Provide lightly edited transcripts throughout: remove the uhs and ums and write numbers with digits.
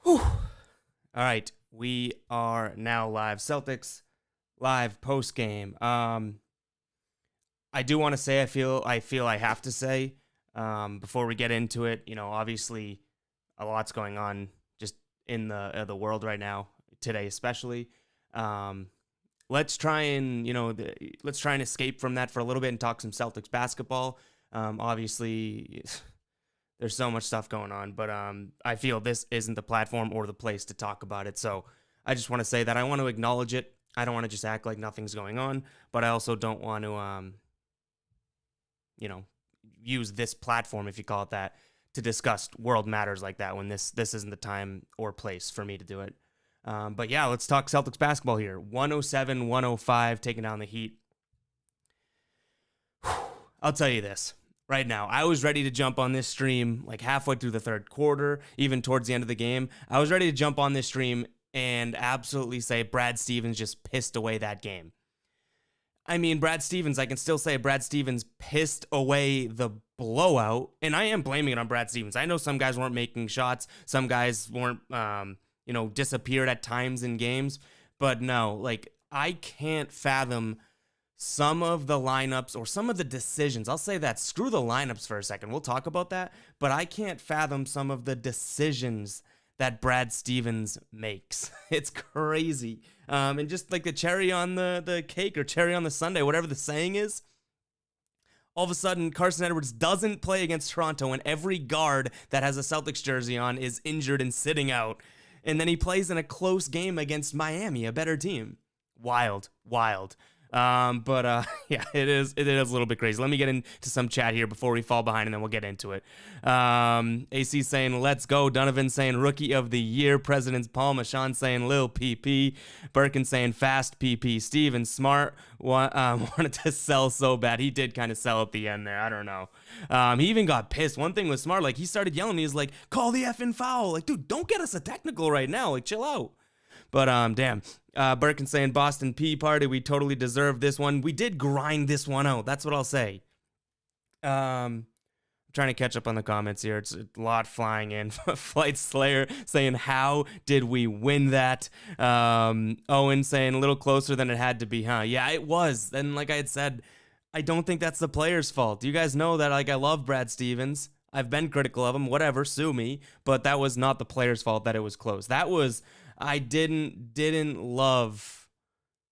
Whew. All right, we are now live. Celtics live post game. I do want to say I feel I have to say before we get into it. Obviously a lot's going on just in the world right now today, especially. Um, let's try and let's try and escape from that for a little bit and talk some Celtics basketball. Obviously, there's so much stuff going on, but I feel this isn't the platform or the place to talk about it. So I just want to say that I want to acknowledge it. I don't want to just act like nothing's going on, but I also don't want to, you know, use this platform, if you call it that, to discuss world matters like that when this isn't the time or place for me to do it. But yeah, let's talk Celtics basketball here. 107-105, taking down the Heat. I'll tell you this right now. I was ready to jump on this stream like halfway through the third quarter, even towards the end of the game. I was ready to jump on this stream and absolutely say Brad Stevens just pissed away that game. I mean, Brad Stevens, I can still say Brad Stevens pissed away the blowout, and I am blaming it on Brad Stevens. I know some guys weren't making shots, some guys weren't, disappeared at times in games, but no, like, I can't fathom some of the lineups or some of the decisions. I'll say that. Screw the lineups for a second. We'll talk about that, but I can't fathom some of the decisions that Brad Stevens makes. It's crazy. And just like the cherry on the cake or cherry on the sundae, whatever the saying is, all of a sudden Carson Edwards doesn't play against Toronto and every guard that has a Celtics jersey on is injured and sitting out. And then he plays in a close game against Miami, a better team. Wild. Yeah, it is a little bit crazy. Let me get into some chat here before we fall behind, and then we'll get into it. AC saying, let's go. Donovan saying, rookie of the year. President's Palma. Sean saying, Lil PP. Birkin saying, fast PP. Steven Smart wanted to sell so bad. He did kind of sell at the end there. I don't know. He even got pissed. One thing was Smart. Like, he started yelling. He was like, call the effing foul. Like, dude, don't get us a technical right now. Like, chill out. But damn. Birkin saying Boston Pea Party, we totally deserve this one. We did grind this one out. That's what I'll say. I'm trying to catch up on the comments here. It's a lot flying in. Flight Slayer saying, how did we win that? Owen saying a little closer than it had to be, huh? Yeah, it was. And like I had said, I don't think that's the player's fault. You guys know that, like, I love Brad Stevens. I've been critical of him, whatever, sue me. But that was not the player's fault that it was close. That was, I didn't love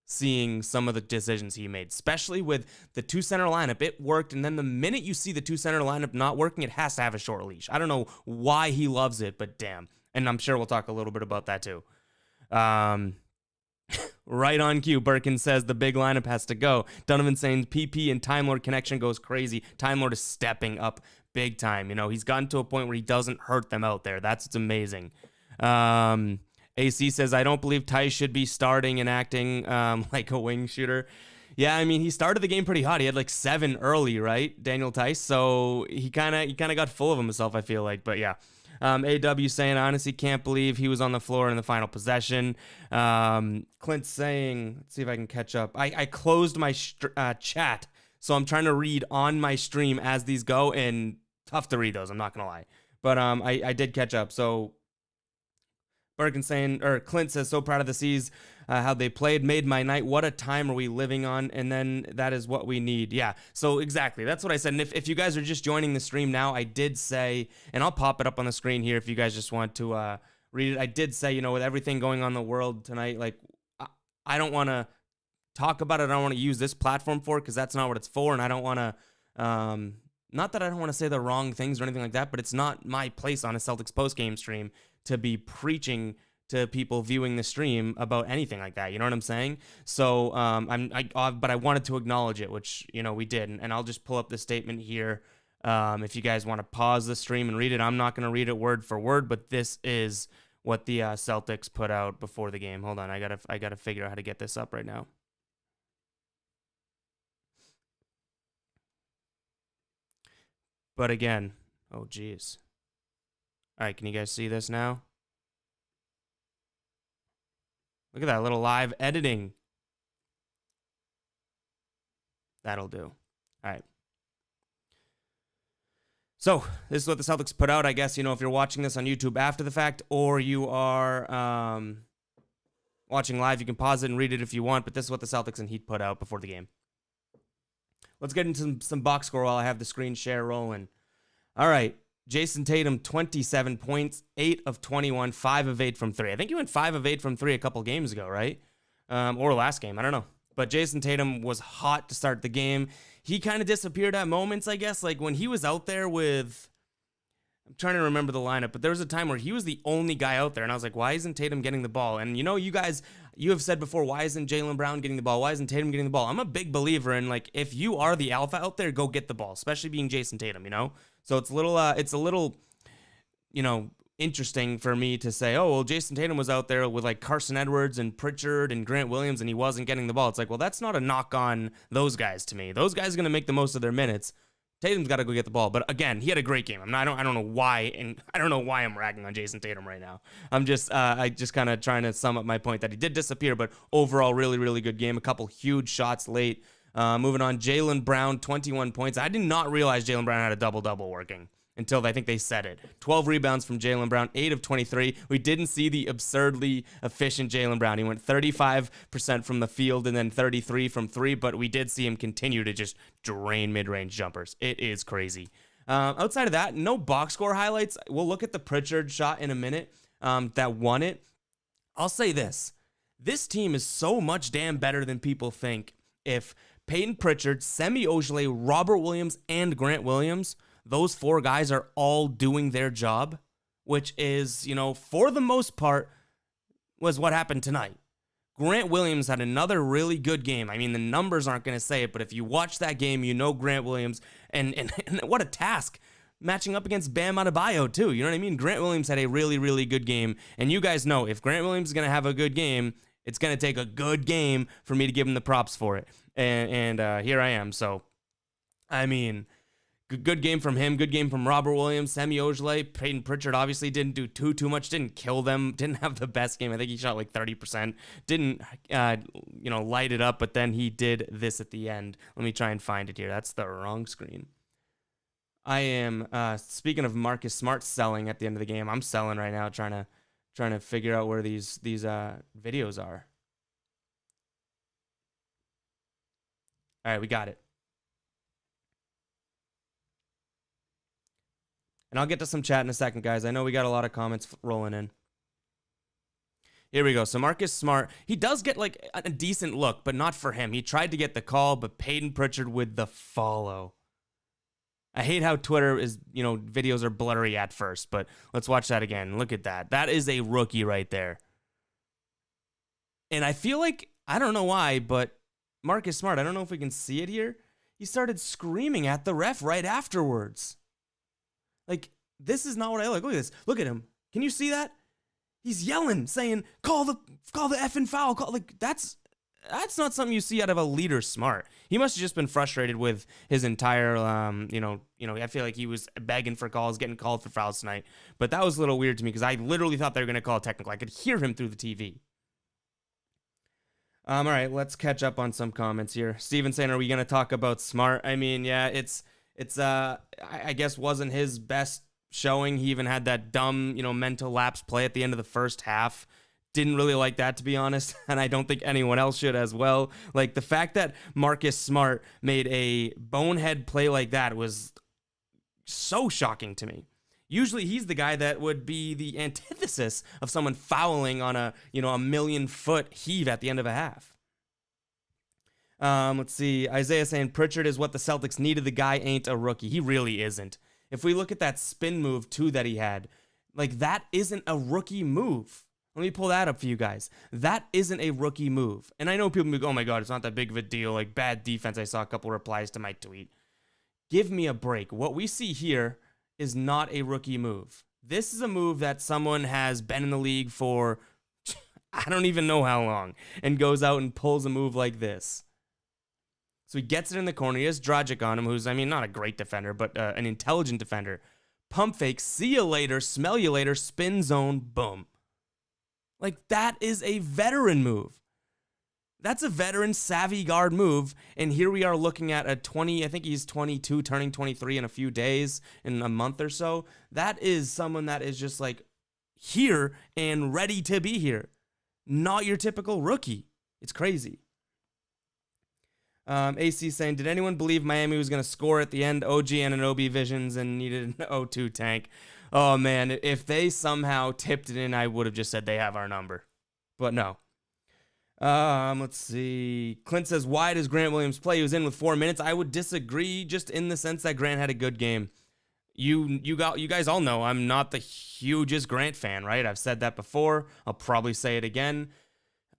seeing some of the decisions he made, especially with the two center lineup. It worked, and then the minute you see the two center lineup not working, it has to have a short leash. I don't know why he loves it, but damn. And I'm sure we'll talk a little bit about that too. Right on cue. Birkin says the big lineup has to go. Donovan saying PP and Time Lord connection goes crazy. Time Lord is stepping up big time. He's gotten to a point where he doesn't hurt them out there. That's what's amazing. AC says, I don't believe Tice should be starting and acting like a wing shooter. Yeah, I mean, he started the game pretty hot. He had like 7 early, right, Daniel Tice? So he kind of got full of himself, I feel like. But yeah. AW saying, honestly, can't believe he was on the floor in the final possession. Clint saying, let's see if I can catch up. I closed my chat, so I'm trying to read on my stream as these go, and tough to read those, I'm not going to lie. But I did catch up, so Bergen saying, or Clint says, so proud of the C's, how they played, made my night. What a time are we living on? And then that is what we need. Yeah, so exactly. That's what I said. And if you guys are just joining the stream now, I did say, and I'll pop it up on the screen here if you guys just want to read it. I did say, with everything going on in the world tonight, like, I don't want to talk about it. I don't want to use this platform for it because that's not what it's for. And I don't want to, not that I don't want to say the wrong things or anything like that, but it's not my place on a Celtics postgame stream to be preaching to people viewing the stream about anything like that. You know what I'm saying? So but I wanted to acknowledge it, which, we did. And I'll just pull up the statement here. If you guys want to pause the stream and read it, I'm not going to read it word for word, but this is what the Celtics put out before the game. Hold on. I gotta figure out how to get this up right now. But again, oh geez. All right, can you guys see this now? Look at that little live editing. That'll do. All right. So this is what the Celtics put out. I guess, if you're watching this on YouTube after the fact, or you are watching live, you can pause it and read it if you want. But this is what the Celtics and Heat put out before the game. Let's get into some box score while I have the screen share rolling. All right. Jayson Tatum, 27 points, 8 of 21, 5 of 8 from 3. I think he went 5 of 8 from 3 a couple games ago, right? Or last game. I don't know. But Jayson Tatum was hot to start the game. He kind of disappeared at moments, I guess. Like when he was out there with... I'm trying to remember the lineup, but there was a time where he was the only guy out there, and I was like, why isn't Tatum getting the ball? And you guys, you have said before, why isn't Jaylen Brown getting the ball? Why isn't Tatum getting the ball? I'm a big believer in, like, if you are the alpha out there, go get the ball, especially being Jayson Tatum, So it's a little, interesting for me to say, oh, well, Jayson Tatum was out there with, like, Carson Edwards and Pritchard and Grant Williams, and he wasn't getting the ball. It's like, well, that's not a knock on those guys to me. Those guys are going to make the most of their minutes. Tatum's got to go get the ball, but again, he had a great game. I don't know why, and I don't know why I'm ragging on Jayson Tatum right now. I'm just, kind of trying to sum up my point that he did disappear, but overall, really, really good game. A couple huge shots late. Moving on, Jaylen Brown, 21 points. I did not realize Jaylen Brown had a double-double working until I think they said it. 12 rebounds from Jaylen Brown, 8 of 23. We didn't see the absurdly efficient Jaylen Brown. He went 35% from the field and then 33 from 3, but we did see him continue to just drain mid-range jumpers. It is crazy. Outside of that, no box score highlights. We'll look at the Pritchard shot in a minute that won it. I'll say this. This team is so much damn better than people think. If Payton Pritchard, Semi Ojeleye, Robert Williams, and Grant Williams, those 4 guys are all doing their job, which is, for the most part, was what happened tonight. Grant Williams had another really good game. I mean, the numbers aren't going to say it, but if you watch that game, Grant Williams, and what a task matching up against Bam Adebayo, too. You know what I mean? Grant Williams had a really, really good game, and you guys know if Grant Williams is going to have a good game, it's going to take a good game for me to give him the props for it. And here I am. So, I mean... Good game from him. Good game from Robert Williams, Semi Ojeleye. Payton Pritchard obviously didn't do too much. Didn't kill them. Didn't have the best game. I think he shot like 30%. Didn't, light it up. But then he did this at the end. Let me try and find it here. That's the wrong screen. I am speaking of Marcus Smart selling at the end of the game. I'm selling right now, trying to figure out where these videos are. All right, we got it. And I'll get to some chat in a second, guys. I know we got a lot of comments rolling in. Here we go. So Marcus Smart, he does get like a decent look, but not for him. He tried to get the call, but Payton Pritchard with the follow. I hate how Twitter is, videos are blurry at first, but let's watch that again. Look at that. That is a rookie right there. And I feel like, I don't know why, but Marcus Smart, I don't know if we can see it here. He started screaming at the ref right afterwards. Like, this is not what I like. Look at this. Look at him. Can you see that? He's yelling, saying, call the effing foul. That's not something you see out of a leader Smart. He must have just been frustrated with his entire, I feel like he was begging for calls, getting called for fouls tonight. But that was a little weird to me because I literally thought they were going to call a technical. I could hear him through the TV. All right, let's catch up on some comments here. Steven saying, are we going to talk about Smart? I mean, yeah, it's I guess wasn't his best showing. He even had that dumb, mental lapse play at the end of the first half. Didn't really like that, to be honest, and I don't think anyone else should as well. Like, the fact that Marcus Smart made a bonehead play like that was so shocking to me. Usually he's the guy that would be the antithesis of someone fouling on a 1,000,000-foot heave at the end of a half. Let's see. Isaiah saying Pritchard is what the Celtics needed. The guy ain't a rookie. He really isn't. If we look at that spin move, too, that he had, like, that isn't a rookie move. Let me pull that up for you guys. That isn't a rookie move. And I know people go, oh, my God, it's not that big of a deal. Like, bad defense. I saw a couple replies to my tweet. Give me a break. What we see here is not a rookie move. This is a move that someone has been in the league for, I don't even know how long, and goes out and pulls a move like this. So he gets it in the corner. He has Dragic on him, who's, not a great defender, but an intelligent defender. Pump fake, see you later, smell you later, spin zone, boom. Like, that is a veteran move. That's a veteran savvy guard move. And here we are looking at a 20, I think he's 22, turning 23 in a few days, in a month or so. That is someone that is just like here and ready to be here. Not your typical rookie. It's crazy. AC saying, did anyone believe Miami was going to score at the end? OG Anunoby visions and needed an 0-2 tank. Oh, man, if they somehow tipped it in, I would have just said they have our number. But no. Let's see. Clint says, why does Grant Williams play? He was in with 4 minutes. I would disagree, just in the sense that Grant had a good game. You guys all know I'm not the hugest Grant fan, right? I've said that before. I'll probably say it again.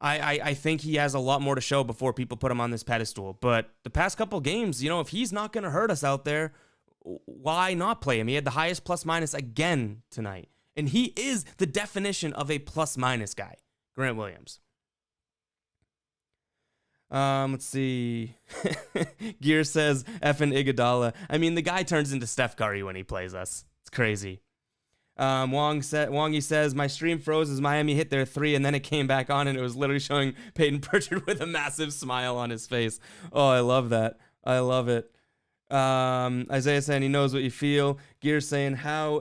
I think he has a lot more to show before people put him on this pedestal. But the past couple games, if he's not going to hurt us out there, why not play him? He had the highest plus-minus again tonight. And he is the definition of a plus-minus guy, Grant Williams. Let's see. Gear says, effing Iguodala. I mean, the guy turns into Steph Curry when he plays us. It's crazy. Wongy says, my stream froze as Miami hit their 3, and then it came back on, and it was literally showing Payton Pritchard with a massive smile on his face. Oh, I love that. I love it. Isaiah saying he knows what you feel. Gear saying, how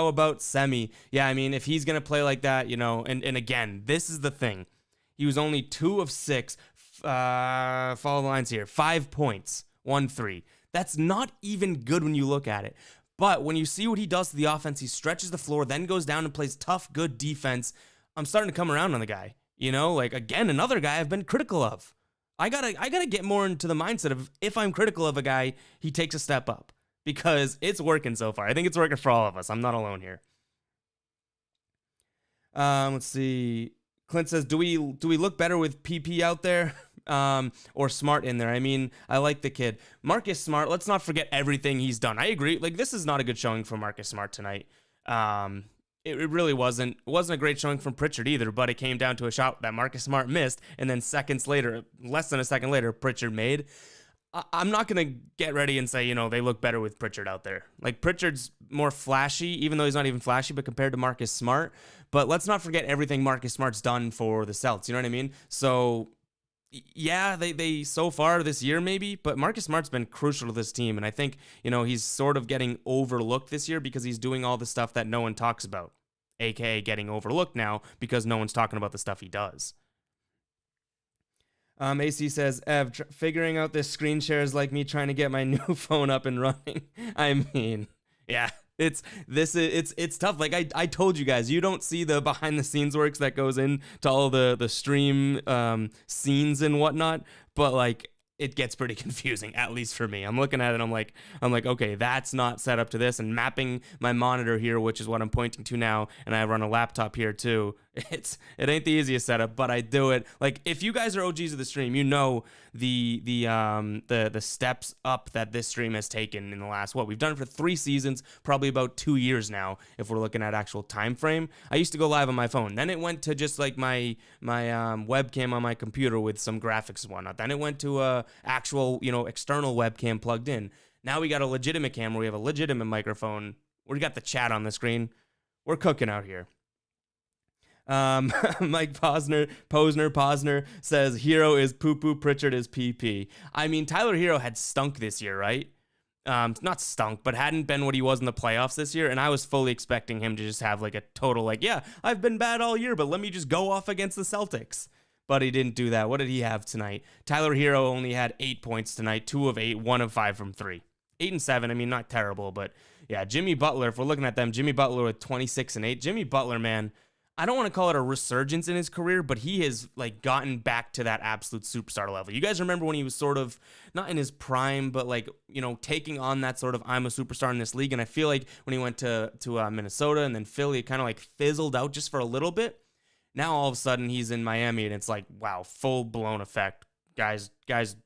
about Semi? Yeah, I mean, if he's going to play like that, and again, this is the thing. He was only 2 of 6. Follow the lines here. 5 points, 1 3. That's not even good when you look at it. But when you see what he does to the offense, he stretches the floor, then goes down and plays tough, good defense. I'm starting to come around on the guy. Again, another guy I've been critical of. I gotta get more into the mindset of, if I'm critical of a guy, he takes a step up, because it's working so far. I think it's working for all of us. I'm not alone here. Let's see. Clint says, do we look better with PP out there? Or Smart in there? I mean, I like the kid. Marcus Smart, let's not forget everything he's done. I agree. This is not a good showing from Marcus Smart tonight. It really wasn't. It wasn't a great showing from Pritchard either, but it came down to a shot that Marcus Smart missed, and then less than a second later, Pritchard made. I'm not going to get ready and say, they look better with Pritchard out there. Pritchard's more flashy, even though he's not even flashy, but compared to Marcus Smart. But let's not forget everything Marcus Smart's done for the Celtics. You know what I mean? So, yeah, they so far this year maybe, but Marcus Smart's been crucial to this team. And I think, he's sort of getting overlooked this year because he's doing all the stuff that no one talks about, aka getting overlooked now because no one's talking about the stuff he does. AC says, Ev, figuring out this screen share is like me trying to get my new phone up and running. I mean, yeah, it's tough. I told you guys, you don't see the behind the scenes works that goes into all the stream scenes and whatnot, but it gets pretty confusing, at least for me. I'm looking at it, I'm like, okay, that's not set up to this, and mapping my monitor here, which is what I'm pointing to now, and I run a laptop here too. It ain't the easiest setup, but I do it. If you guys are OGs of the stream, the steps up that this stream has taken in the last, we've done it for 3 seasons, probably about 2 years now, if we're looking at actual time frame. I used to go live on my phone. Then it went to just my webcam on my computer with some graphics and whatnot. Then it went to actual, external webcam plugged in. Now we got a legitimate camera. We have a legitimate microphone. We got the chat on the screen. We're cooking out here. Mike Posner says Hero is poo-poo, Pritchard is PP. I mean, Tyler Hero had stunk this year, right? Not stunk, but hadn't been what he was in the playoffs this year, and I was fully expecting him to just have a total yeah, I've been bad all year, but let me just go off against the Celtics. But he didn't do that. What did he have tonight? Tyler Hero only had 8 points tonight, 2 of 8, 1 of 5 from 3. 8 and 7, I mean, not terrible, but yeah, Jimmy Butler, if we're looking at them, Jimmy Butler with 26 and 8. Jimmy Butler, man, I don't want to call it a resurgence in his career, but he has gotten back to that absolute superstar level. You guys remember when he was sort of not in his prime, but taking on that sort of I'm a superstar in this league. And I feel like when he went to Minnesota and then Philly, it kind of fizzled out just for a little bit. Now all of a sudden he's in Miami and it's wow, full blown effect. Guys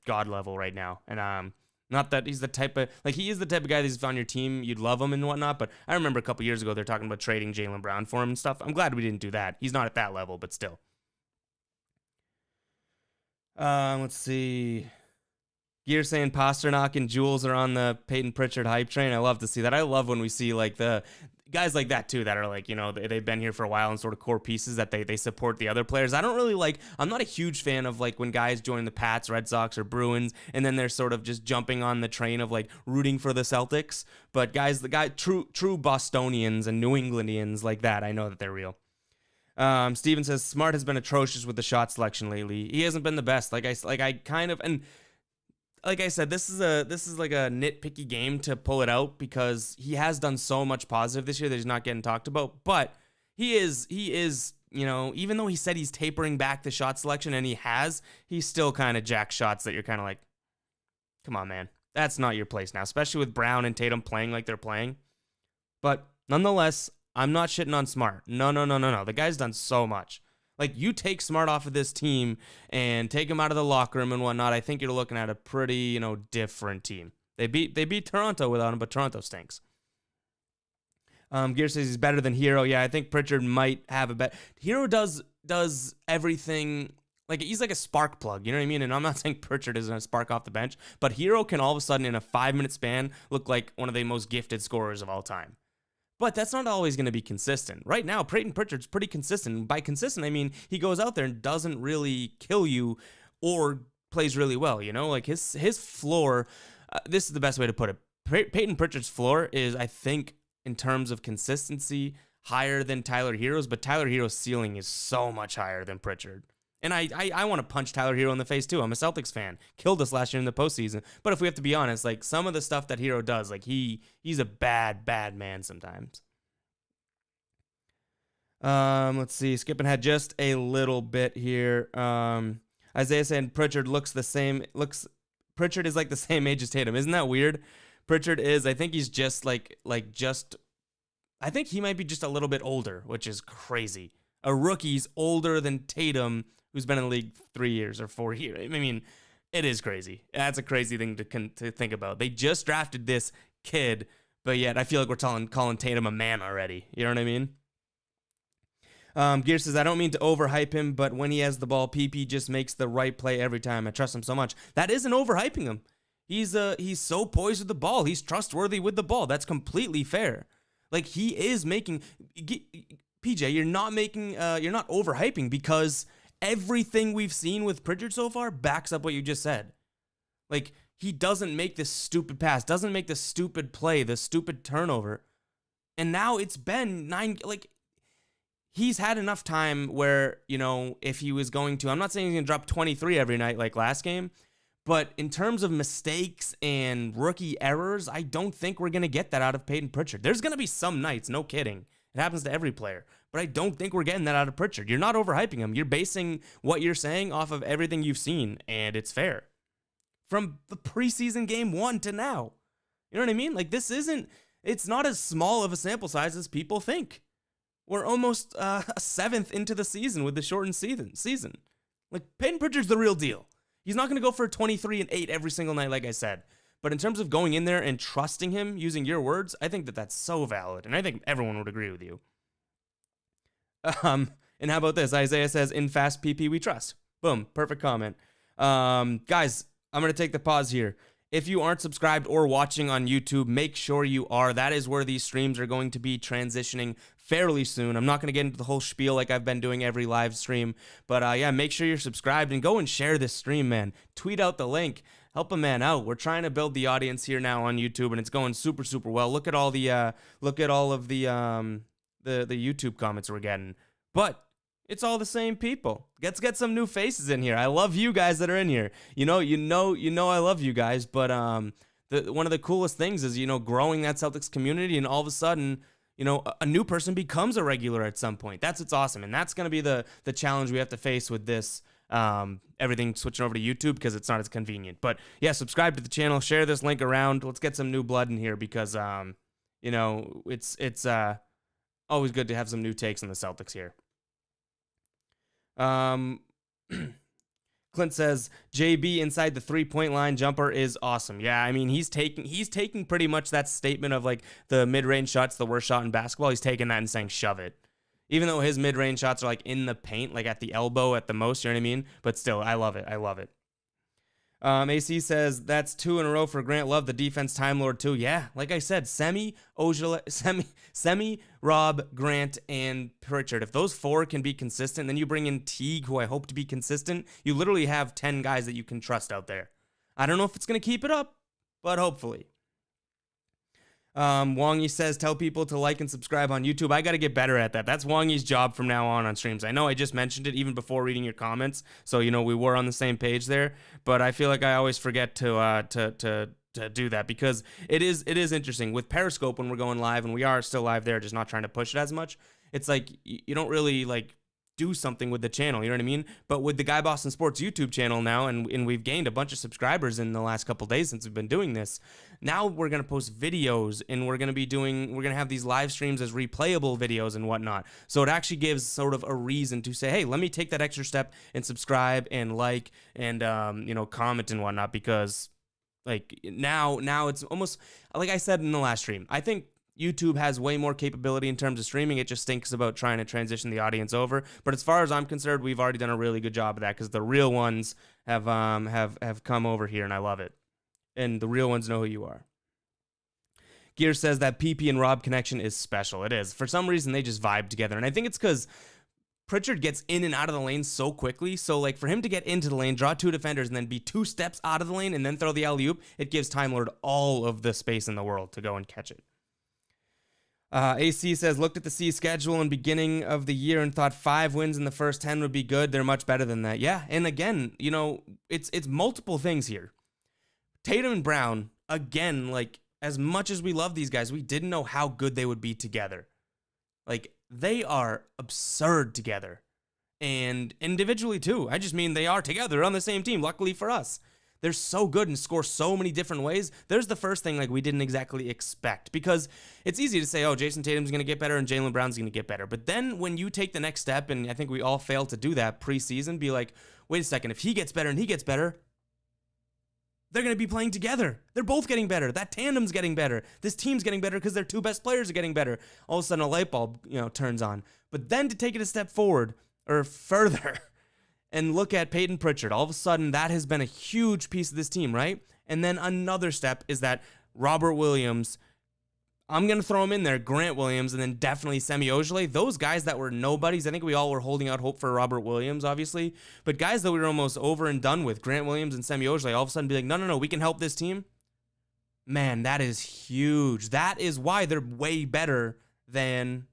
God level right now. And not that he's the type of, he is the type of guy that's on your team, you'd love him and whatnot, but I remember a couple years ago they're talking about trading Jaylen Brown for him and stuff. I'm glad we didn't do that. He's not at that level, but still. Let's see. Gear saying Pasternak and Jules are on the Payton Pritchard hype train. I love to see that. I love when we see the guys like that too, that are like, they've been here for a while and sort of core pieces that they support the other players. I don't really like, I'm not a huge fan of like when guys join the Pats, Red Sox, or Bruins, and then they're sort of just jumping on the train of like rooting for the Celtics. But true Bostonians and New Englandians like that, I know that they're real. Steven says Smart has been atrocious with the shot selection lately. He hasn't been the best. Like I said, this is like a nitpicky game to pull it out because he has done so much positive this year that he's not getting talked about. But he is, even though he said he's tapering back the shot selection, and he's still kind of jack shots that you're kind of like, come on, man, that's not your place now, especially with Brown and Tatum playing like they're playing. But nonetheless, I'm not shitting on Smart. No. The guy's done so much. Like, you take Smart off of this team and take him out of the locker room and whatnot, I think you're looking at a pretty, different team. They beat Toronto without him, but Toronto stinks. Gear says he's better than Hero. Yeah, I think Pritchard might have a bet. Hero does everything. Like, he's like a spark plug, you know what I mean? And I'm not saying Pritchard isn't a spark off the bench, but Hero can all of a sudden in a 5-minute span look like one of the most gifted scorers of all time. But that's not always going to be consistent. Right now, Payton Pritchard's pretty consistent. By consistent, I mean he goes out there and doesn't really kill you or plays really well, Like his floor, this is the best way to put it. Payton Pritchard's floor is, I think, in terms of consistency, higher than Tyler Hero's, but Tyler Hero's ceiling is so much higher than Pritchard. And I want to punch Tyler Hero in the face too. I'm a Celtics fan. Killed us last year in the postseason. But if we have to be honest, like some of the stuff that Hero does, like he's a bad man sometimes. Let's see. Skipping ahead just a little bit here. Isaiah saying Pritchard looks the same. Pritchard is like the same age as Tatum. Isn't that weird? Pritchard is. I think he's just I think he might be just a little bit older, which is crazy. A rookie's older than Tatum, who's been in the league 3 years or 4 years. I mean, it is crazy. That's a crazy thing to think about. They just drafted this kid, but yet I feel like we're calling Tatum a man already. You know what I mean? Gear says, I don't mean to overhype him, but when he has the ball, PP just makes the right play every time. I trust him so much. That isn't overhyping him. He's so poised with the ball. He's trustworthy with the ball. That's completely fair. Like, he is making... PJ, you're not overhyping because everything we've seen with Pritchard so far backs up what you just said. Like, he doesn't make this stupid pass, doesn't make the stupid play, the stupid turnover. And now it's been 9, like, he's had enough time where, if he was going to, I'm not saying he's going to drop 23 every night like last game, but in terms of mistakes and rookie errors, I don't think we're going to get that out of Payton Pritchard. There's going to be some nights, no kidding. It happens to every player. But I don't think we're getting that out of Pritchard. You're not overhyping him. You're basing what you're saying off of everything you've seen, and it's fair. From the preseason game 1 to now. You know what I mean? Like, it's not as small of a sample size as people think. We're almost a 7th into the season with the shortened season. Like, Payton Pritchard's the real deal. He's not going to go for 23-8 every single night, like I said. But in terms of going in there and trusting him, using your words, I think that that's so valid. And I think everyone would agree with you. And how about this? Isaiah says, in fast PP, we trust. Boom. Perfect comment. Guys, I'm going to take the pause here. If you aren't subscribed or watching on YouTube, make sure you are. That is where these streams are going to be transitioning fairly soon. I'm not going to get into the whole spiel like I've been doing every live stream. But yeah, make sure you're subscribed and go and share this stream, man. Tweet out the link. Help a man out. We're trying to build the audience here now on YouTube, and it's going super, super well. Look at all the YouTube comments we're getting. But it's all the same people. Let's get some new faces in here. I love you guys that are in here. You know I love you guys. But one of the coolest things is growing that Celtics community, and all of a sudden a new person becomes a regular at some point. That's what's awesome, and that's gonna be the challenge we have to face with this. Everything switching over to YouTube because it's not as convenient. But yeah, subscribe to the channel, share this link around. Let's get some new blood in here because it's always good to have some new takes on the Celtics here. Clint says JB inside the 3-point line jumper is awesome. Yeah, I mean he's taking pretty much that statement of like the mid-range shot's the worst shot in basketball. He's taking that and saying shove it. Even though his mid-range shots are like in the paint, like at the elbow at the most, you know what I mean? But still, I love it. AC says that's 2 in a row for Grant. Love the defense, Time Lord too. Yeah, like I said, Semi, Rob, Grant, and Pritchard. If those 4 can be consistent, then you bring in Teague, who I hope to be consistent. You literally have 10 guys that you can trust out there. I don't know if it's going to keep it up, but hopefully. Wongy says, tell people to like and subscribe on YouTube. I got to get better at that. That's Wongy's job from now on streams. I know I just mentioned it even before reading your comments, so we were on the same page there. But I feel like I always forget to do that, because it is interesting with Periscope when we're going live, and we are still live there, just not trying to push it as much. It's like you don't really do something with the channel, you know what I mean? But with the Guy Boston Sports YouTube channel now, and we've gained a bunch of subscribers in the last couple days since we've been doing this. Now we're going to post videos, and we're going to have these live streams as replayable videos and whatnot. So it actually gives sort of a reason to say, hey, let me take that extra step and subscribe and like and comment and whatnot, because now it's almost like I said in the last stream. I think YouTube has way more capability in terms of streaming. It just stinks about trying to transition the audience over. But as far as I'm concerned, we've already done a really good job of that, because the real ones have come over here, and I love it. And the real ones know who you are. Gear says that PP and Rob connection is special. It is. For some reason, they just vibe together. And I think it's because Pritchard gets in and out of the lane so quickly. So, for him to get into the lane, draw 2 defenders, and then be 2 steps out of the lane and then throw the alley-oop, it gives Time Lord all of the space in the world to go and catch it. AC says, looked at the C schedule in beginning of the year and thought 5 wins in the first 10 would be good. They're much better than that. Yeah, and again, it's multiple things here. Tatum and Brown, again, as much as we love these guys, we didn't know how good they would be together. They are absurd together. And individually, too. I just mean they are together on the same team, luckily for us. They're so good and score so many different ways. There's the first thing we didn't exactly expect, because it's easy to say, oh, Jayson Tatum's going to get better and Jaylen Brown's going to get better. But then when you take the next step, and I think we all failed to do that preseason, be like, wait a second, if he gets better and he gets better, they're going to be playing together. They're both getting better. That tandem's getting better. This team's getting better because their 2 best players are getting better. All of a sudden, a light bulb, turns on. But then to take it a step forward or further and look at Payton Pritchard, all of a sudden that has been a huge piece of this team, right? And then another step is that Robert Williams, I'm going to throw him in there, Grant Williams, and then definitely Semi Ojeleye. Those guys that were nobodies, I think we all were holding out hope for Robert Williams, obviously. But guys that we were almost over and done with, Grant Williams and Semi Ojeleye, all of a sudden be like, no, we can help this team. Man, that is huge. That is why they're way better than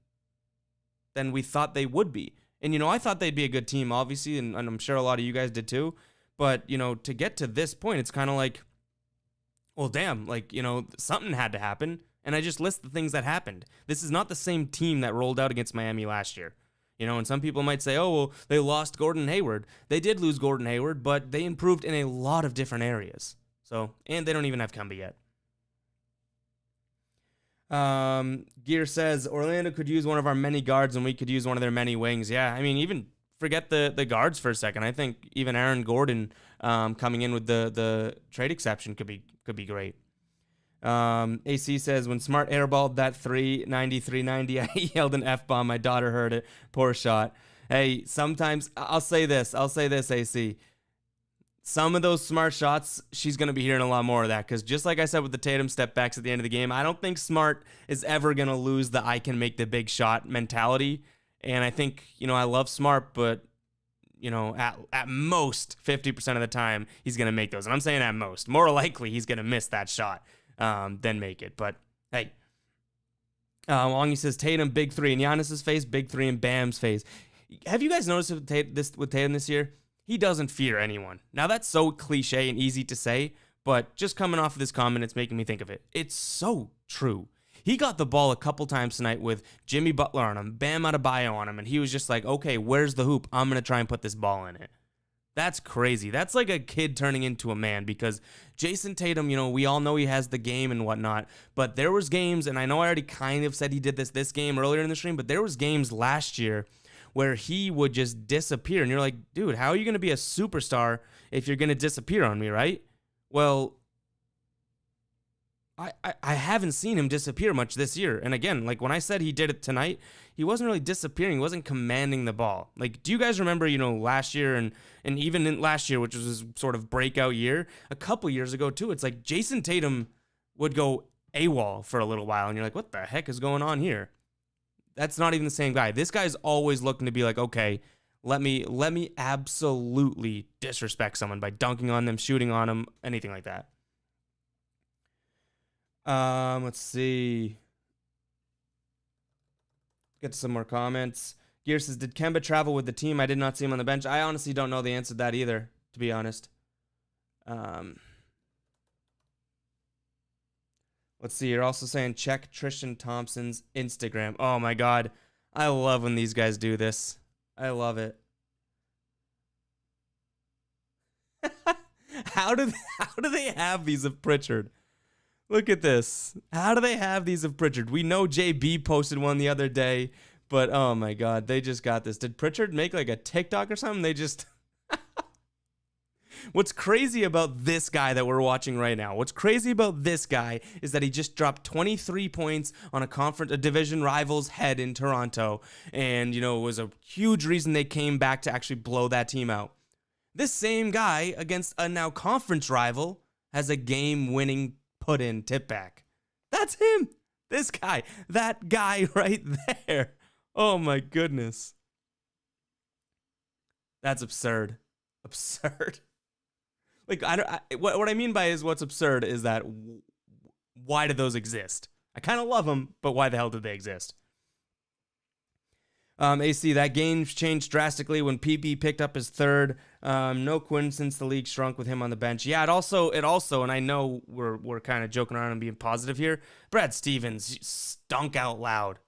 we thought they would be. And, I thought they'd be a good team, obviously, and I'm sure a lot of you guys did too. But, to get to this point, it's kind of like, well, damn, something had to happen. And I just list the things that happened. This is not the same team that rolled out against Miami last year. And some people might say, oh, well, they lost Gordon Hayward. They did lose Gordon Hayward, but they improved in a lot of different areas. So, and they don't even have Kemba yet. Gear says, Orlando could use one of our many guards and we could use one of their many wings. Yeah, I mean, even forget the guards for a second. I think even Aaron Gordon coming in with the trade exception could be great. AC says, when Smart airballed that 390, I yelled an F-bomb. My daughter heard it. Poor shot. Hey, sometimes, I'll say this, AC. Some of those Smart shots, she's going to be hearing a lot more of that, because just like I said with the Tatum step backs at the end of the game, I don't think Smart is ever going to lose the I can make the big shot mentality. And I think, I love Smart, but, at most 50% of the time, he's going to make those. And I'm saying at most. More likely, he's going to miss that shot. Then make it. But hey, Longy says Tatum big 3 in Giannis's face, big 3 in Bam's face. Have you guys noticed with Tatum this year? He doesn't fear anyone. Now that's so cliche and easy to say, but just coming off of this comment, it's making me think of it. It's so true. He got the ball a couple times tonight with Jimmy Butler on him, Bam Adebayo on him, and he was just like, okay, where's the hoop? I'm gonna try and put this ball in it. That's crazy. That's like a kid turning into a man, because Jayson Tatum, we all know he has the game and whatnot, but there was games, and I know I already kind of said he did this game earlier in the stream, but there was games last year where he would just disappear, and you're like, dude, how are you going to be a superstar if you're going to disappear on me, right? Well, I haven't seen him disappear much this year. And again, like when I said he did it tonight, he wasn't really disappearing. He wasn't commanding the ball. Like, do you guys remember, last year and even in last year, which was his sort of breakout year, a couple years ago too, it's like Jayson Tatum would go AWOL for a little while. And you're like, what the heck is going on here? That's not even the same guy. This guy's always looking to be like, okay, let me absolutely disrespect someone by dunking on them, shooting on them, anything like that. Let's see. Get to some more comments. Gear says, did Kemba travel with the team? I did not see him on the bench. I honestly don't know the answer to that either, to be honest. Let's see. You're also saying check Tristan Thompson's Instagram. Oh my God. I love when these guys do this. I love it. How do they have these of Pritchard? Look at this. How do they have these of Pritchard? We know JB posted one the other day, but oh my God, they just got this. Did Pritchard make like a TikTok or something? They just... What's crazy about this guy that we're watching right now? What's crazy about this guy is that he just dropped 23 points on a division rival's head in Toronto, and it was a huge reason they came back to actually blow that team out. This same guy against a now conference rival has a game-winning put-in tip back. That's him. This guy. That guy right there. Oh my goodness. That's absurd. Absurd. Like, what I mean by is what's absurd is that why do those exist? I kind of love them, but why the hell did they exist? AC, that game changed drastically when PP picked up his third. No coincidence the league shrunk with him on the bench. Yeah, it also, and I know we're kind of joking around and being positive here. Brad Stevens stunk out loud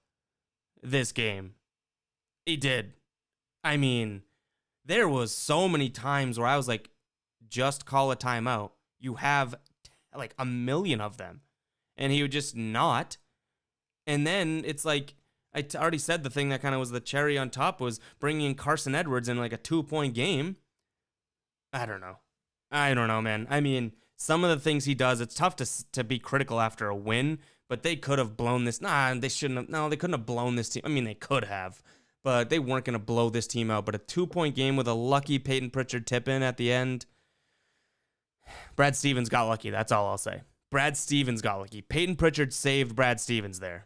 this game. He did. I mean, there was so many times where I was like, just call a timeout. You have like a million of them. And he would just not. And then it's like, I already said the thing that kind of was the cherry on top was bringing in Carson Edwards in like a 2-point game. I don't know, man. I mean, some of the things he does, it's tough to be critical after a win, but they could have blown this. They shouldn't have. No, they couldn't have blown this team. I mean, they could have, but they weren't going to blow this team out. But a 2-point game with a lucky Payton Pritchard tip-in at the end. Brad Stevens got lucky. That's all I'll say. Brad Stevens got lucky. Payton Pritchard saved Brad Stevens there.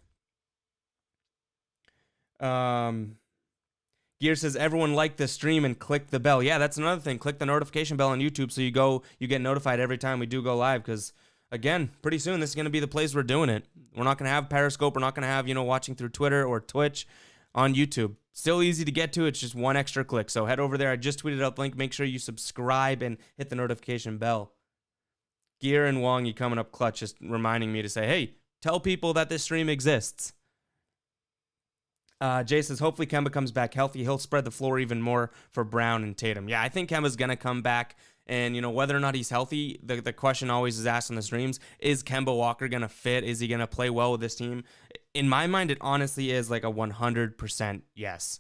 Gear says, everyone like the stream and click the bell. Yeah, that's another thing. Click the notification bell on YouTube so you get notified every time we do go live, because, again, pretty soon this is going to be the place we're doing it. We're not going to have Periscope. We're not going to have, watching through Twitter or Twitch on YouTube. Still easy to get to. It's just one extra click. So head over there. I just tweeted out the link. Make sure you subscribe and hit the notification bell. Gear and Wong, you coming up clutch, just reminding me to say, hey, tell people that this stream exists. Jay says, hopefully Kemba comes back healthy. He'll spread the floor even more for Brown and Tatum. Yeah, I think Kemba's going to come back. And, whether or not he's healthy, the question always is asked on the streams, is Kemba Walker going to fit? Is he going to play well with this team? In my mind, it honestly is like a 100% yes.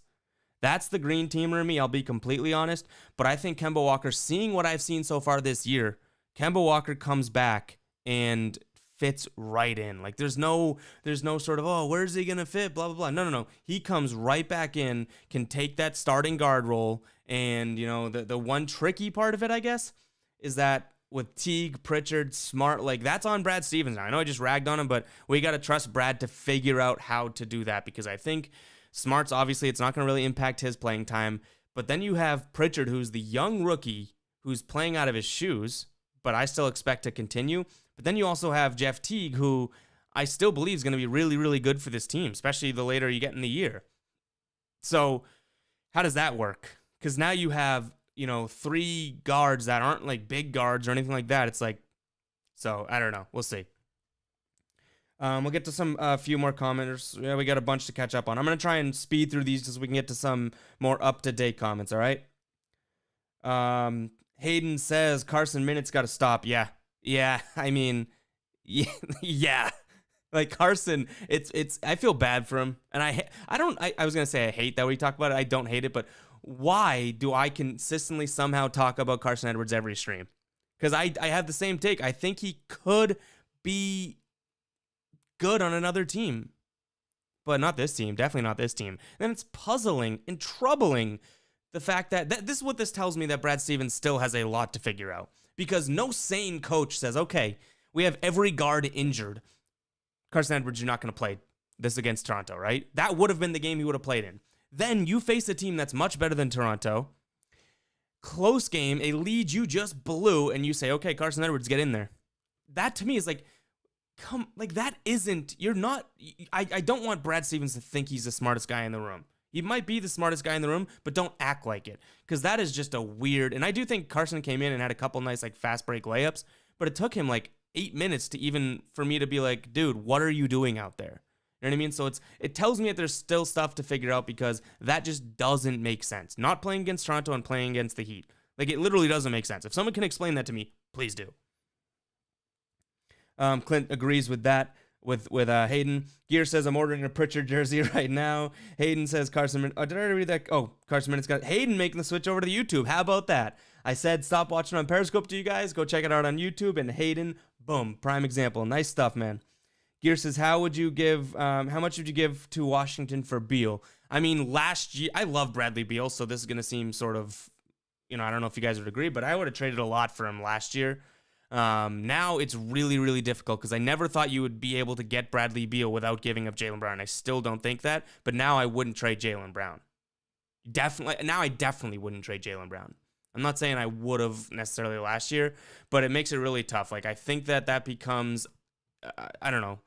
That's the green teamer in me, I'll be completely honest. But I think Kemba Walker, seeing what I've seen so far this year, Kemba Walker comes back and fits right in. Like, there's no sort of, oh, where's he going to fit, blah, blah, blah. No. He comes right back in, can take that starting guard role, and, the one tricky part of it, I guess, is that with Teague, Pritchard, Smart, like, that's on Brad Stevens. Now, I know I just ragged on him, but we got to trust Brad to figure out how to do that, because I think Smart's, obviously, it's not going to really impact his playing time, but then you have Pritchard, who's the young rookie, who's playing out of his shoes, but I still expect to continue. But then you also have Jeff Teague, who I still believe is going to be really, really good for this team, especially the later you get in the year. So how does that work? Because now you have, 3 guards that aren't like big guards or anything like that. It's like, so I don't know. We'll see. We'll get to some few more commenters. Yeah, we got a bunch to catch up on. I'm going to try and speed through these just so we can get to some more up-to-date comments, all right? Hayden says Carson minutes got to stop. Yeah, I mean, yeah. Like Carson, it's. I feel bad for him, and I was gonna say I hate that when you talk about it. I don't hate it, but why do I consistently somehow talk about Carson Edwards every stream? Because I have the same take. I think he could be good on another team. But not this team. Definitely not this team. And it's puzzling and troubling the fact that this is what this tells me, that Brad Stevens still has a lot to figure out. Because no sane coach says, okay, we have every guard injured. Carson Edwards, you're not going to play this against Toronto, right? That would have been the game he would have played in. Then you face a team that's much better than Toronto. Close game, a lead you just blew, and you say, okay, Carson Edwards, get in there. That to me is like, that isn't, you're not, I don't want Brad Stevens to think he's the smartest guy in the room. He might be the smartest guy in the room, but don't act like it, because that is just a weird, and I do think Carson came in and had a couple nice like fast break layups, but it took him like 8 minutes to even, for me to be like, dude, what are you doing out there? You know what I mean? So it tells me that there's still stuff to figure out, because that just doesn't make sense. Not playing against Toronto and playing against the Heat. Like, it literally doesn't make sense. If someone can explain that to me, please do. Clint agrees with that. With Hayden. Gear says, I'm ordering a Pritchard jersey right now. Hayden says, Carson, did I already read that? Oh, Carson Minutes got Hayden making the switch over to the YouTube. How about that? I said, stop watching on Periscope to you guys. Go check it out on YouTube. And Hayden, boom, prime example. Nice stuff, man. Gear says, how much would you give to Washington for Beal? I mean, last year, I love Bradley Beal, so this is going to seem sort of, I don't know if you guys would agree, but I would have traded a lot for him last year. Now it's really, really difficult, because I never thought you would be able to get Bradley Beal without giving up Jaylen Brown. I still don't think that, but now I wouldn't trade Jaylen Brown. Now I definitely wouldn't trade Jaylen Brown. I'm not saying I would have necessarily last year, but it makes it really tough. Like, I think that becomes, I don't know,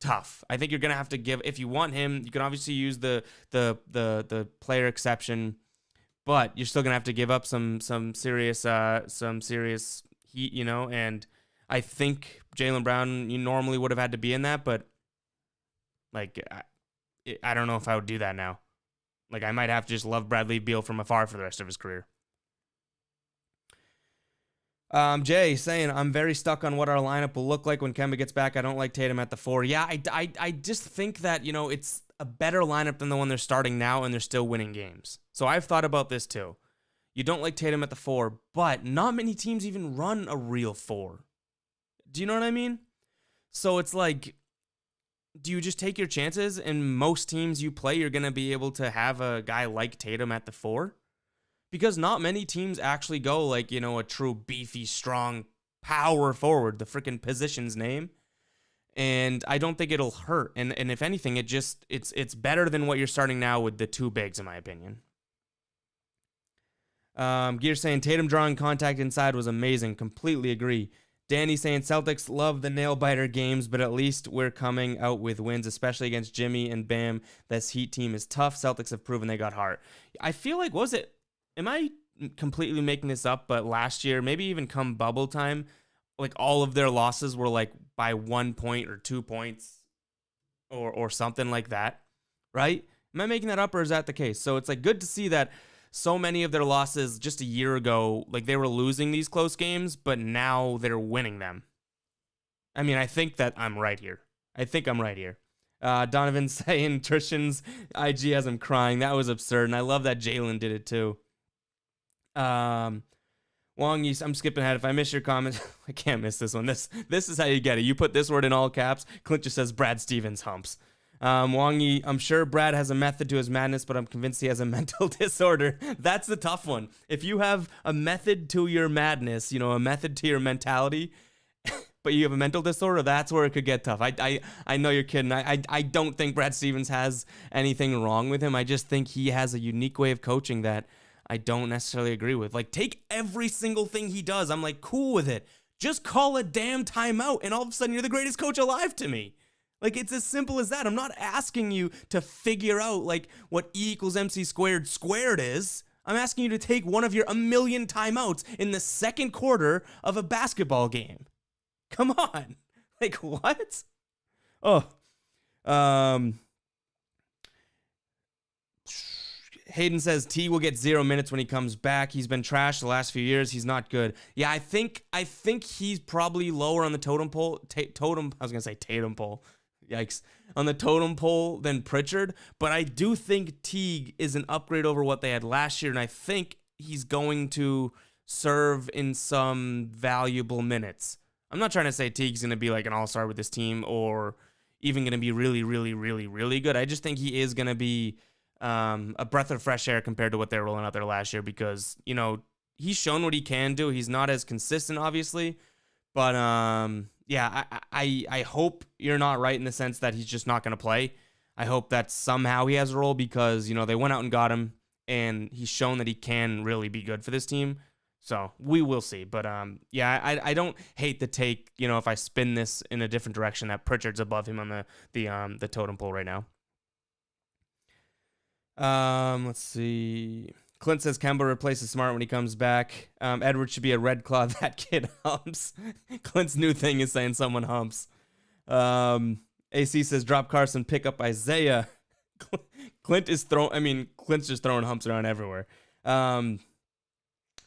tough. I think you're gonna have to give, if you want him, you can obviously use the player exception, but you're still gonna have to give up some serious heat, and I think Jaylen Brown, you normally would have had to be in that, but like, I don't know if I would do that now. Like, I might have to just love Bradley Beal from afar for the rest of his career. Jay saying, I'm very stuck on what our lineup will look like when Kemba gets back. I don't like Tatum at the 4. Yeah, I just think that, it's a better lineup than the one they're starting now, and they're still winning games. So I've thought about this too. You don't like Tatum at the 4, but not many teams even run a real 4. Do you know what I mean? So it's like, do you just take your chances? And most teams you play, you're going to be able to have a guy like Tatum at the 4? Because not many teams actually go like, a true beefy, strong power forward, the freaking position's name. And I don't think it'll hurt. And if anything, it's better than what you're starting now with the 2 bigs, in my opinion. Gear saying Tatum drawing contact inside was amazing. Completely agree. Danny saying Celtics love the nail-biter games, but at least we're coming out with wins, especially against Jimmy and Bam. This Heat team is tough. Celtics have proven they got heart. I feel like, am I completely making this up? But last year, maybe even come bubble time, like all of their losses were like by 1 point or 2 points or something like that, right? Am I making that up, or is that the case? So it's like good to see that so many of their losses just a year ago, like they were losing these close games, but now they're winning them. I mean, I think that I'm right here. Donovan saying Tristan's IG has him crying. That was absurd, and I love that Jaylen did it too. Wong, I'm skipping ahead. If I miss your comments, I can't miss this one. This is how you get it. You put this word in all caps. Clint just says Brad Stevens humps. Wongy, I'm sure Brad has a method to his madness, but I'm convinced he has a mental disorder. That's the tough one. If you have a method to your madness, a method to your mentality, but you have a mental disorder, that's where it could get tough. I know you're kidding. I don't think Brad Stevens has anything wrong with him. I just think he has a unique way of coaching that I don't necessarily agree with. Like, take every single thing he does. I'm like, cool with it. Just call a damn timeout, and all of a sudden you're the greatest coach alive to me. Like, it's as simple as that. I'm not asking you to figure out, like, what E = MC squared is. I'm asking you to take one of your 1,000,000 timeouts in the second quarter of a basketball game. Come on. Like, what? Oh. Hayden says T will get 0 minutes when he comes back. He's been trashed the last few years. He's not good. Yeah, I think he's probably lower on the totem pole. Tatum pole. Yikes. On the totem pole than Pritchard. But I do think Teague is an upgrade over what they had last year. And I think he's going to serve in some valuable minutes. I'm not trying to say Teague's going to be like an all-star with this team or, even going to be really, really, really, really good. I just think he is going to be a breath of fresh air compared to what they were rolling out there last year because, he's shown what he can do. He's not as consistent, obviously, but yeah, I hope you're not right in the sense that he's just not going to play. I hope that somehow he has a role because, they went out and got him, and he's shown that he can really be good for this team. So we will see. But yeah, I don't hate the take, if I spin this in a different direction, that Pritchard's above him on the totem pole right now. Let's see. Clint says Kemba replaces Smart when he comes back. Edwards should be a Red Claw. That kid humps. Clint's new thing is saying someone humps. AC says drop Carson, pick up Isaiah. Clint's just throwing humps around everywhere.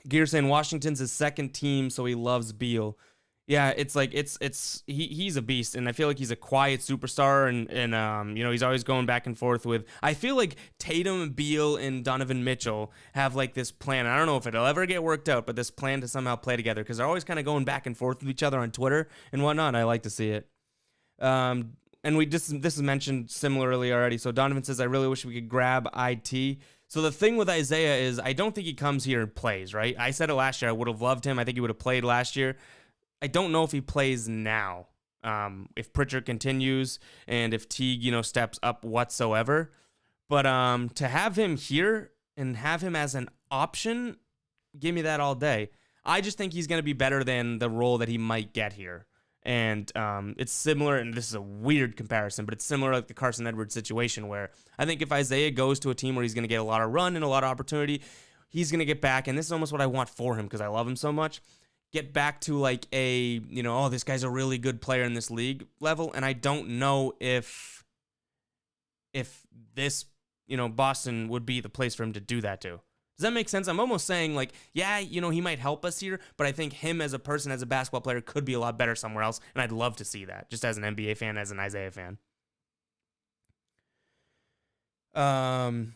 Gear saying Washington's his second team, so he loves Beal. Yeah, it's like he's a beast, and I feel like he's a quiet superstar, and he's always going back and forth with. I feel like Tatum, Beal, and Donovan Mitchell have like this plan. I don't know if it'll ever get worked out, but this plan to somehow play together because they're always kind of going back and forth with each other on Twitter and whatnot. I like to see it. And this is mentioned similarly already. So Donovan says, I really wish we could grab IT. So the thing with Isaiah is I don't think he comes here and plays, right? I said it last year. I would have loved him. I think he would have played last year. I don't know if he plays now. If Pritchard continues and if Teague, steps up whatsoever. But to have him here and have him as an option, give me that all day. I just think he's going to be better than the role that he might get here. And it's similar, and this is a weird comparison, but it's similar like the Carson Edwards situation where I think if Isaiah goes to a team where he's going to get a lot of run and a lot of opportunity, he's going to get back, and this is almost what I want for him because I love him so much, get back to like a, this guy's a really good player in this league level, and I don't know if this, Boston would be the place for him to do that to. Does that make sense? I'm almost saying like, yeah, he might help us here, but I think him as a person, as a basketball player, could be a lot better somewhere else, and I'd love to see that, just as an NBA fan, as an Isaiah fan. Long,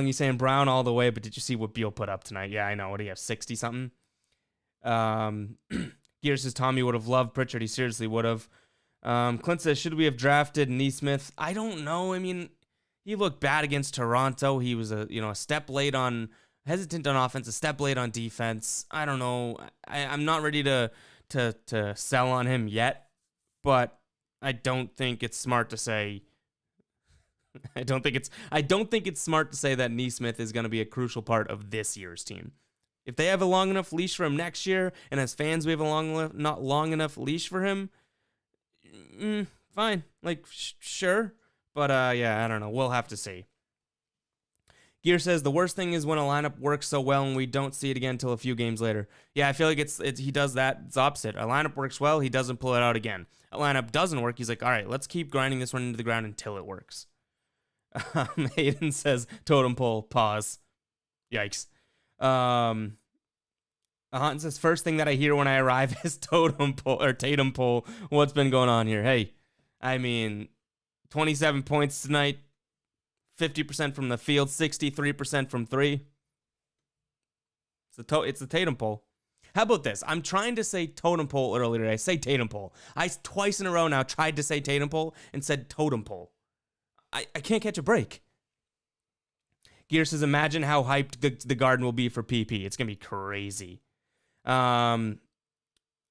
you saying Brown all the way, but did you see what Beal put up tonight? Yeah, I know. What do you have, 60-something? Gear says Tommy would have loved Pritchard. He seriously would have. Clint says, should we have drafted Nesmith? I don't know. I mean, he looked bad against Toronto. He was a step late hesitant on offense, a step late on defense. I don't know. I'm not ready to sell on him yet, but I don't think it's smart to say. I don't think it's smart to say that Nesmith is going to be a crucial part of this year's team. If they have a long enough leash for him next year, and as fans we have a not long enough leash for him, fine. Like sure. But, yeah, I don't know. We'll have to see. Gear says, the worst thing is when a lineup works so well and we don't see it again until a few games later. Yeah, I feel like he does that. It's opposite. A lineup works well, he doesn't pull it out again. A lineup doesn't work, he's like, all right, let's keep grinding this one into the ground until it works. Hayden says, totem pole, pause. Yikes. Hunt says, first thing that I hear when I arrive is totem pole, or Tatum pole. What's been going on here? Hey, I mean, 27 points tonight, 50% from the field, 63% from three. It's the Tatum pole. How about this? I'm trying to say totem pole earlier today. I say Tatum pole. I twice in a row now tried to say Tatum pole and said totem pole. I can't catch a break. Gear says, imagine how hyped the Garden will be for PP. It's going to be crazy. Also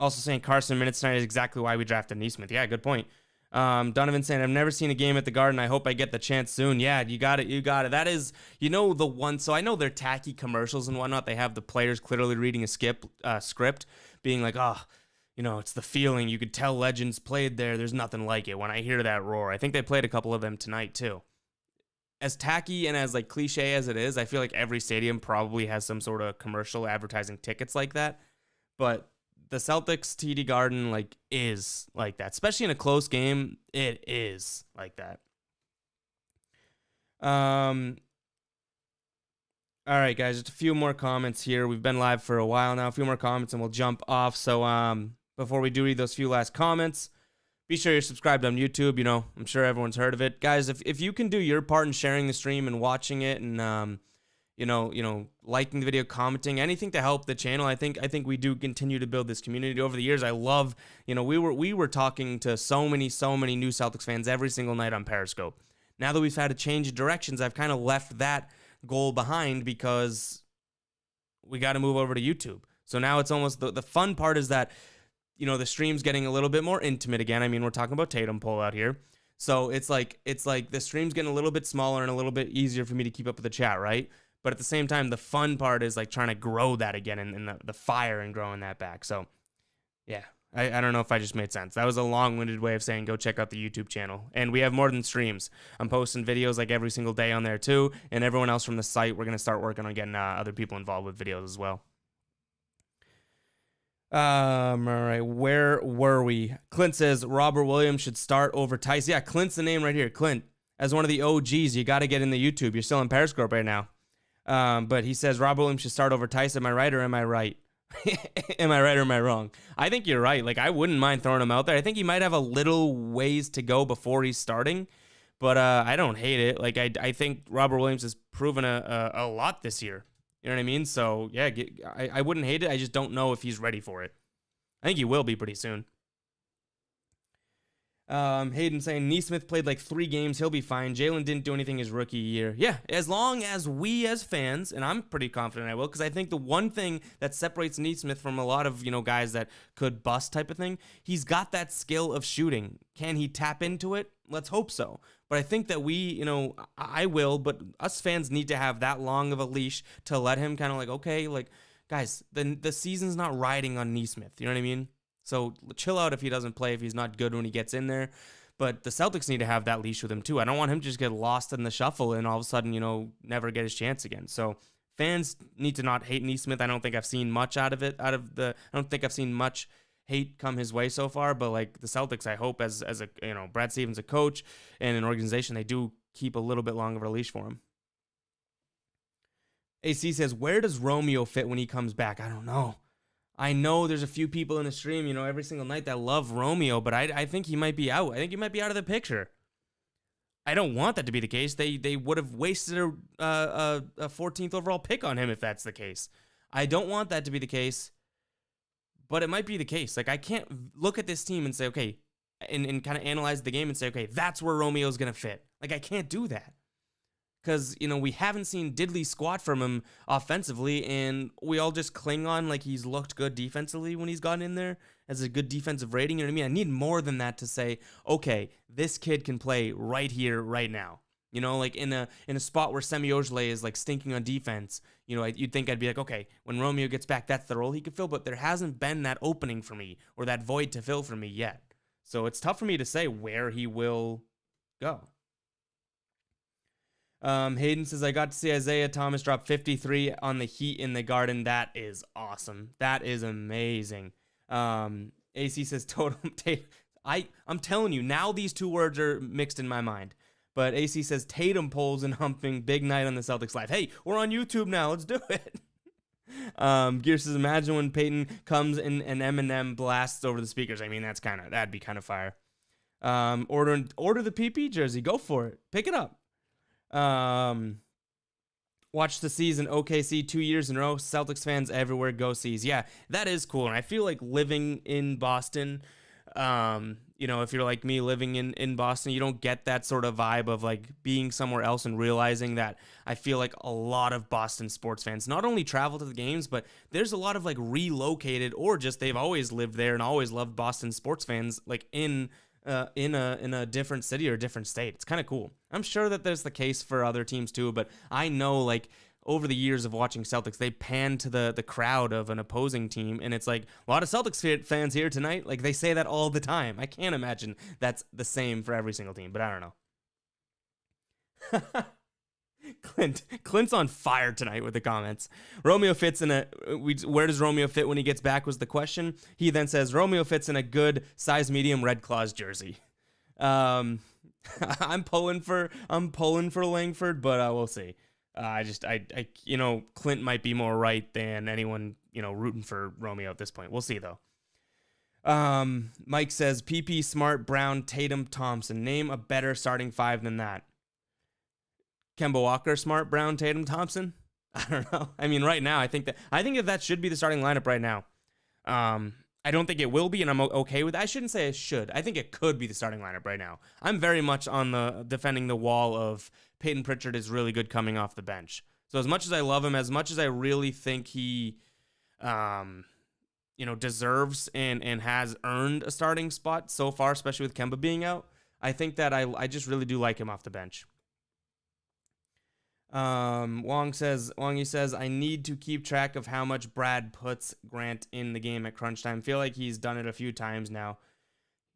saying Carson minutes tonight is exactly why we drafted Nesmith. Yeah, good point. Donovan saying, I've never seen a game at the Garden. I hope I get the chance soon. Yeah, you got it. That is, the one. So I know they're tacky commercials and whatnot. They have the players clearly reading a script, being like, it's the feeling. You could tell legends played there. There's nothing like it. When I hear that roar, I think they played a couple of them tonight too. As tacky and as like cliche as it is, I feel like every stadium probably has some sort of commercial advertising tickets like that. But the Celtics TD Garden is like that, especially in a close game. It is like that. All right, guys, just a few more comments here. We've been live for a while now. A few more comments and we'll jump off. So before we do read those few last comments, be sure you're subscribed on YouTube. I'm sure everyone's heard of it. Guys, if you can do your part in sharing the stream and watching it and liking the video, commenting, anything to help the channel. I think we do continue to build this community over the years. I love, we were talking to so many new Celtics fans every single night on Periscope. Now that we've had a change of directions, I've kind of left that goal behind because we got to move over to YouTube. So now it's almost the fun part is that, the stream's getting a little bit more intimate again. I mean, we're talking about Tatum pull out here. So it's like the stream's getting a little bit smaller and a little bit easier for me to keep up with the chat, right? But at the same time, the fun part is like trying to grow that again and the fire and growing that back. So yeah, I don't know if I just made sense. That was a long-winded way of saying go check out the YouTube channel. And we have more than streams. I'm posting videos like every single day on there too. And everyone else from the site, we're going to start working on getting other people involved with videos as well. All right, where were we? Clint says Robert Williams should start over Tice. Yeah, Clint's the name right here. Clint, as one of the OGs, you got to get in the YouTube. You're still in Periscope right now. But he says Robert Williams should start over Tice. Am I right or am I right? Am I right or am I wrong? I think you're right. Like, I wouldn't mind throwing him out there. I think he might have a little ways to go before he's starting, but I don't hate it. Like, I think Robert Williams has proven a lot this year. You know what I mean? So, yeah, I wouldn't hate it. I just don't know if he's ready for it. I think he will be pretty soon. Hayden saying Neesmith played like 3 games. He'll be fine. Jaylen didn't do anything his rookie year. Yeah, as long as we as fans, and I'm pretty confident I will, because I think the one thing that separates Neesmith from a lot of, guys that could bust type of thing, he's got that skill of shooting. Can he tap into it? Let's hope so. But I think that we, I will, but us fans need to have that long of a leash to let him kind of like, okay, like, guys, the season's not riding on Neesmith. You know what I mean? So chill out if he doesn't play, if he's not good when he gets in there. But the Celtics need to have that leash with him too. I don't want him to just get lost in the shuffle and all of a sudden, never get his chance again. So fans need to not hate Neesmith. I don't think I've seen much out of it. I don't think I've seen much hate come his way so far. But like the Celtics, I hope as a Brad Stevens, a coach and an organization, they do keep a little bit longer of a leash for him. AC says, where does Romeo fit when he comes back? I don't know. I know there's a few people in the stream, every single night that love Romeo, but I think he might be out. I think he might be out of the picture. I don't want that to be the case. They would have wasted a 14th overall pick on him if that's the case. I don't want that to be the case, but it might be the case. Like, I can't look at this team and say, okay, and kind of analyze the game and say, okay, that's where Romeo's going to fit. Like, I can't do that. Because, we haven't seen diddly squat from him offensively, and we all just cling on like he's looked good defensively when he's gotten in there as a good defensive rating. You know what I mean? I need more than that to say, okay, this kid can play right here, right now. Like in a spot where Semi Ojeleye is like stinking on defense, you'd think I'd be like, okay, when Romeo gets back, that's the role he could fill, but there hasn't been that opening for me or that void to fill for me yet. So it's tough for me to say where he will go. Hayden says, I got to see Isaiah Thomas drop 53 on the Heat in the Garden. That is awesome. That is amazing. AC says, Tatum. I'm telling you, now these two words are mixed in my mind. But AC says, Tatum pulls and humping, big night on the Celtics live. Hey, we're on YouTube now. Let's do it. Gear says, imagine when Payton comes and Eminem blasts over the speakers. I mean, that'd be kind of fire. Order the PP jersey. Go for it. Pick it up. Watch the season OKC 2 years in a row. Celtics fans everywhere, go C's. Yeah, that is cool. And I feel like living in Boston, if you're like me living in Boston, you don't get that sort of vibe of like being somewhere else and realizing that I feel like a lot of Boston sports fans not only travel to the games, but there's a lot of like relocated or just they've always lived there and always loved Boston sports fans like in a different city or a different state. It's kind of cool. I'm sure that there's the case for other teams too, but I know like over the years of watching Celtics, they pan to the crowd of an opposing team, and it's like a lot of Celtics fans here tonight. Like they say that all the time. I can't imagine that's the same for every single team, but I don't know. Clint's on fire tonight with the comments. Romeo fits in where does Romeo fit when he gets back was the question. He then says Romeo fits in a good size medium Red Claws jersey. I'm pulling for Langford, but we'll see. Clint might be more right than anyone, rooting for Romeo at this point. We'll see though. Mike says PP, Smart, Brown, Tatum, Thompson. Name a better starting 5 than that. Kemba Walker, Smart, Brown, Tatum, Thompson. I don't know. I mean, right now, I think that should be the starting lineup right now. I don't think it will be, and I'm okay with that. I shouldn't say it should. I think it could be the starting lineup right now. I'm very much on the defending the wall of Payton Pritchard is really good coming off the bench. So as much as I love him, as much as I really think he, deserves and has earned a starting spot so far, especially with Kemba being out, I think that I just really do like him off the bench. Wongy says, I need to keep track of how much Brad puts Grant in the game at crunch time. Feel like he's done it a few times now.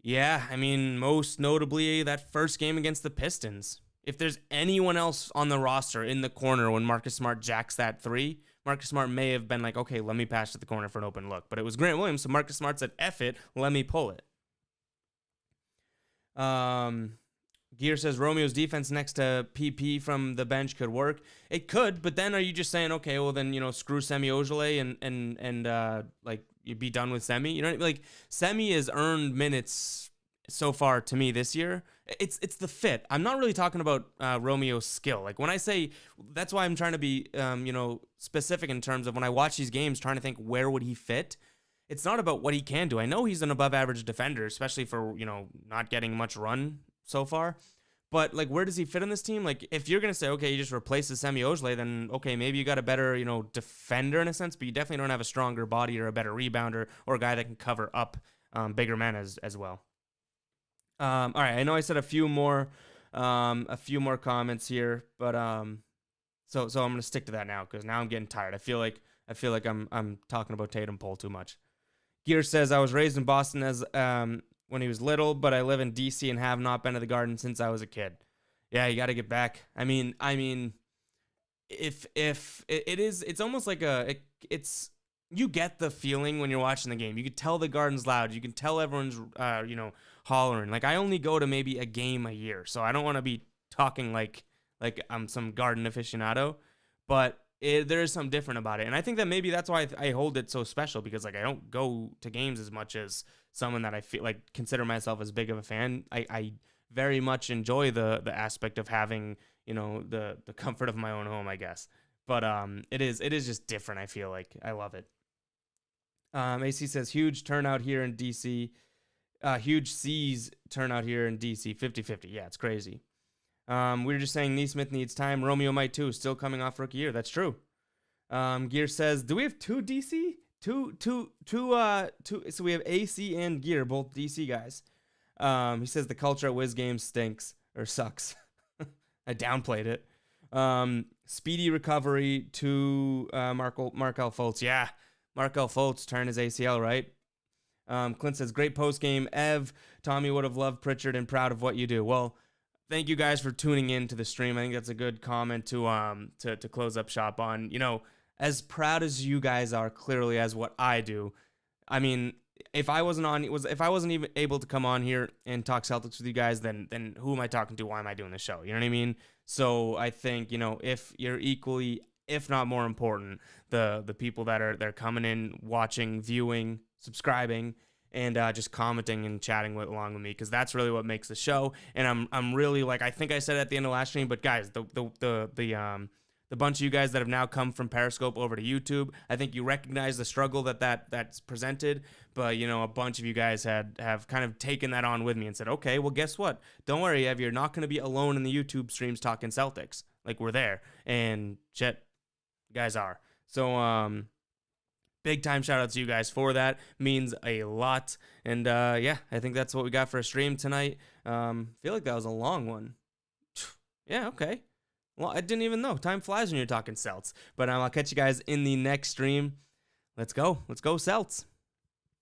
Yeah, I mean, most notably that first game against the Pistons. If there's anyone else on the roster in the corner when Marcus Smart jacks that three, Marcus Smart may have been like, okay, let me pass to the corner for an open look. But it was Grant Williams, so Marcus Smart said, F it, let me pull it. Gear says Romeo's defense next to PP from the bench could work. It could, but then are you just saying, okay, well then, screw Semi Ojeleye and like you be done with Semi? You know what I mean? Like Semi has earned minutes so far to me this year. It's the fit. I'm not really talking about Romeo's skill. Like when I say, that's why I'm trying to be specific in terms of when I watch these games, trying to think where would he fit. It's not about what he can do. I know he's an above average defender, especially for, not getting much run so far. But, like, where does he fit on this team? Like, if you're going to say, okay, you just replace the Semi Ojeleye, then, okay, maybe you got a better, defender in a sense, but you definitely don't have a stronger body or a better rebounder or a guy that can cover up bigger men as well. All right, I know I said a few more comments here, but so I'm going to stick to that now because now I'm getting tired. I feel like I'm talking about Tatum Pole too much. Gear says, I was raised in Boston as when he was little, but I live in DC and have not been to the Garden since I was a kid. Yeah, you got to get back. I mean, if it is, it's almost like it's you get the feeling when you're watching the game. You can tell the Garden's loud. You can tell everyone's hollering. Like I only go to maybe a game a year, so I don't want to be talking like I'm some Garden aficionado, but there is something different about it. And I think that maybe that's why I hold it so special, because like I don't go to games as much as someone that I feel like consider myself as big of a fan. I very much enjoy the aspect of having, the comfort of my own home, I guess. But it is just different. I feel like I love it. AC says huge turnout here in DC. Huge C's turnout here in DC. 50-50. Yeah, it's crazy. We were just saying Neesmith needs time. Romeo might too. Still coming off rookie year. That's true. Gear says, do we have two DC? Two. So we have AC and Gear, both DC guys. He says the culture at Wiz Games stinks or sucks. I downplayed it. Speedy recovery to Markel Fultz. Yeah, Markel Fultz turned his ACL, right? Clint says great post game. Ev, Tommy would have loved Pritchard and proud of what you do. Well, thank you guys for tuning in to the stream. I think that's a good comment to close up shop on. As proud as you guys are clearly as what I do. I mean, if I wasn't even able to come on here and talk Celtics with you guys, then who am I talking to? Why am I doing the show? You know what I mean? So I think, if you're equally, if not more important, the people that are coming in, watching, viewing, subscribing, and just commenting and chatting along with me, because that's really what makes the show. And I'm really, like, I think I said it at the end of last stream, but guys, the bunch of you guys that have now come from Periscope over to YouTube, I think you recognize the struggle that's presented, but a bunch of you guys have kind of taken that on with me and said, okay, well, guess what? Don't worry, Ev, you're not going to be alone in the YouTube streams talking Celtics. Like, we're there, and you guys are. So big time shout out to you guys for that. Means a lot. And yeah, I think that's what we got for a stream tonight. Feel like that was a long one. Yeah, okay. Well, I didn't even know. Time flies when you're talking Celts. But I'll catch you guys in the next stream. Let's go. Let's go, Celts.